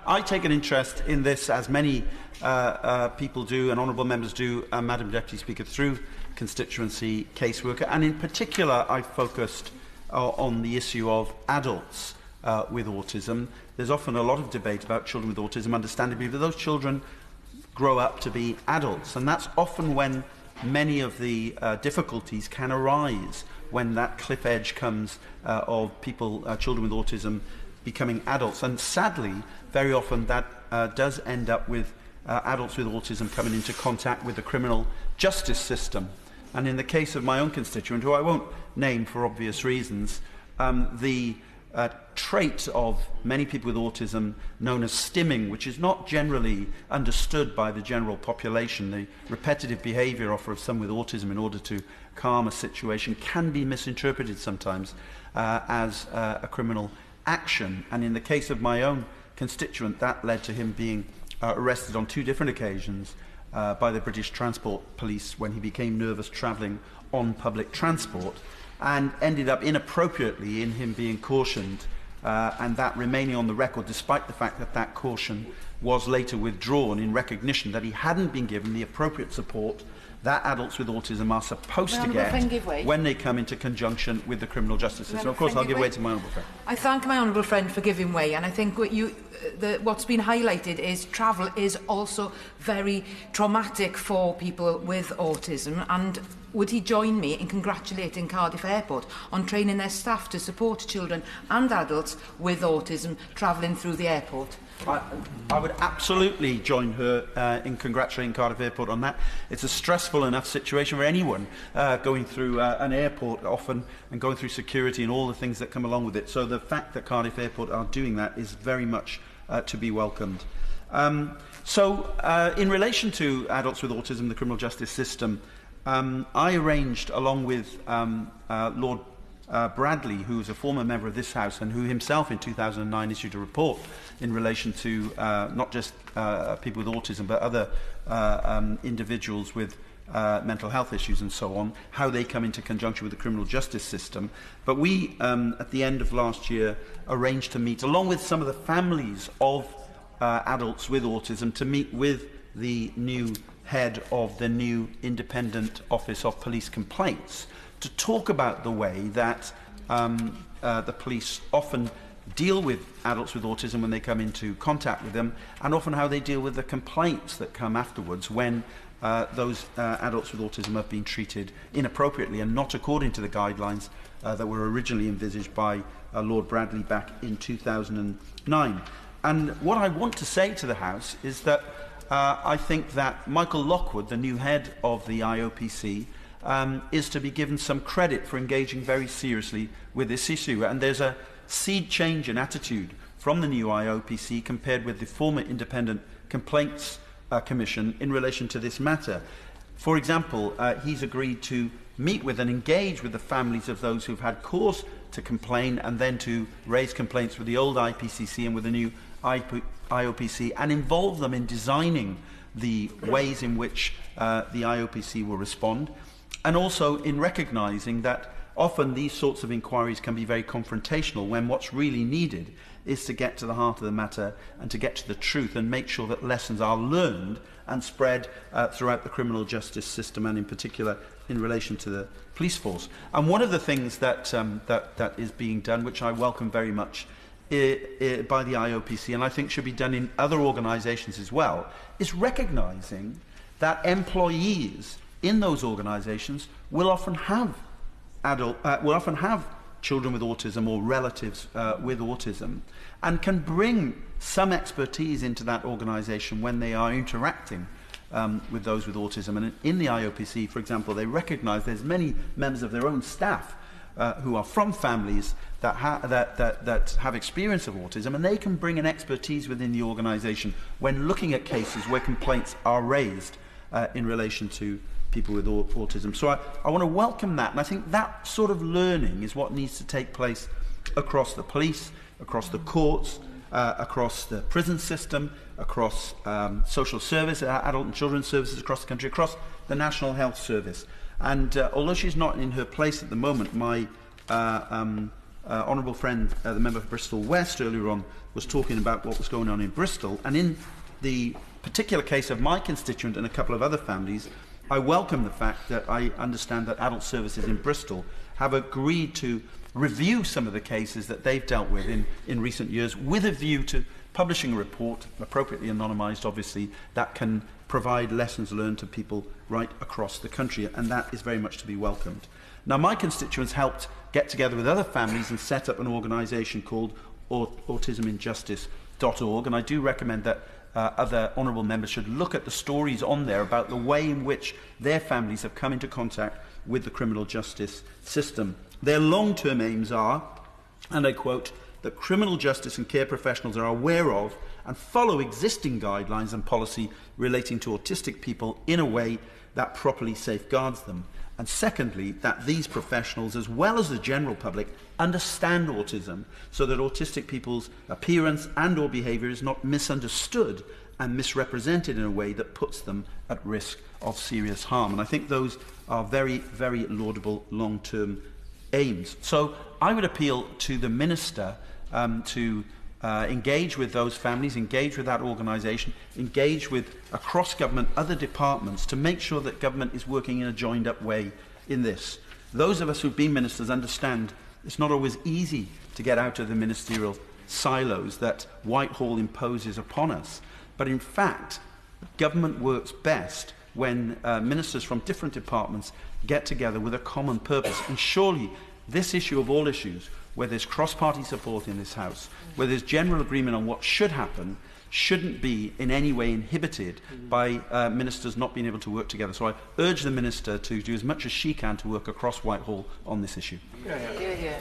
I take an interest in this, as many people do and honourable members do, Madam Deputy Speaker, through constituency caseworker, and in particular I focused on the issue of adults with autism. There's often a lot of debate about children with autism, understandably, but those children grow up to be adults, and that's often when many of the difficulties can arise, when that cliff edge comes of people, children with autism, becoming adults. And sadly, very often that does end up with adults with autism coming into contact with the criminal justice system. And in the case of my own constituent, who I won't name for obvious reasons, the trait of many people with autism known as stimming, which is not generally understood by the general population, the repetitive behaviour of some with autism in order to calm a situation, can be misinterpreted sometimes as a criminal action. And in the case of my own constituent, that led to him being arrested on 2 different occasions by the British Transport Police when he became nervous travelling on public transport, and ended up inappropriately in him being cautioned, and that remaining on the record, despite the fact that that caution was later withdrawn in recognition that he hadn't been given the appropriate support that adults with autism are supposed to get when they come into conjunction with the criminal justice system. Of course, I'll give way to my honourable friend. I thank my honourable friend for giving way, and I think what's been highlighted is travel is also very traumatic for people with autism, and would he join me in congratulating Cardiff Airport on training their staff to support children and adults with autism travelling through the airport? I would absolutely join her in congratulating Cardiff Airport on that. It's a stressful enough situation for anyone going through an airport often, and going through security and all the things that come along with it. So the fact that Cardiff Airport are doing that is very much to be welcomed. In relation to adults with autism, the criminal justice system, I arranged, along with Lord Bradley, who is a former member of this House and who himself in 2009 issued a report in relation to not just people with autism but other individuals with mental health issues and so on, how they come into conjunction with the criminal justice system. But we, at the end of last year, arranged to meet, along with some of the families of adults with autism, to meet with the new head of the new Independent Office of Police Complaints, to talk about the way that the police often deal with adults with autism when they come into contact with them, and often how they deal with the complaints that come afterwards when those adults with autism have been treated inappropriately and not according to the guidelines that were originally envisaged by Lord Bradley back in 2009. And what I want to say to the House is that I think that Michael Lockwood, the new head of the IOPC, is to be given some credit for engaging very seriously with this issue. And there's a seed change in attitude from the new IOPC compared with the former Independent Complaints Commission in relation to this matter. For example, he's agreed to meet with and engage with the families of those who've had cause to complain, and then to raise complaints with the old IPCC and with the new IOPC, and involve them in designing the ways in which the IOPC will respond, and also in recognising that often these sorts of inquiries can be very confrontational, when what's really needed is to get to the heart of the matter and to get to the truth and make sure that lessons are learned and spread throughout the criminal justice system, and in particular in relation to the police force. And one of the things that is being done, which I welcome very much, by the IOPC, and I think should be done in other organisations as well, is recognising that employees in those organisations will often have children with autism or relatives with autism, and can bring some expertise into that organisation when they are interacting with those with autism. And in the IOPC, for example, they recognise there's many members of their own staff who are from families that have experience of autism, and they can bring an expertise within the organisation when looking at cases where complaints are raised in relation to people with autism. So I want to welcome that, and I think that sort of learning is what needs to take place across the police, across the courts, across the prison system, across social service, adult and children's services across the country, across the National Health Service. And although she's not in her place at the moment, my honourable friend, the member for Bristol West, earlier on was talking about what was going on in Bristol. And in the particular case of my constituent and a couple of other families, I welcome the fact that I understand that adult services in Bristol have agreed to review some of the cases that they've dealt with in recent years, with a view to publishing a report, appropriately anonymised obviously, that can provide lessons learned to people right across the country, and that is very much to be welcomed. Now, my constituents helped get together with other families and set up an organisation called autisminjustice.org, and I do recommend that other honourable members should look at the stories on there about the way in which their families have come into contact with the criminal justice system. Their long-term aims are, and I quote, that criminal justice and care professionals are aware of and follow existing guidelines and policy relating to autistic people in a way that properly safeguards them. And secondly, that these professionals, as well as the general public, understand autism so that autistic people's appearance and or behaviour is not misunderstood and misrepresented in a way that puts them at risk of serious harm. And I think those are very, very laudable long-term aims. So I would appeal to the Minister to engage with those families, engage with that organisation, engage with across government other departments to make sure that government is working in a joined-up way in this. Those of us who've been ministers understand it's not always easy to get out of the ministerial silos that Whitehall imposes upon us. But in fact, government works best when ministers from different departments get together with a common purpose. And surely this issue of all issues, where there's cross-party support in this House, where there's general agreement on what should happen, shouldn't be in any way inhibited by ministers not being able to work together. So I urge the Minister to do as much as she can to work across Whitehall on this issue. Yeah.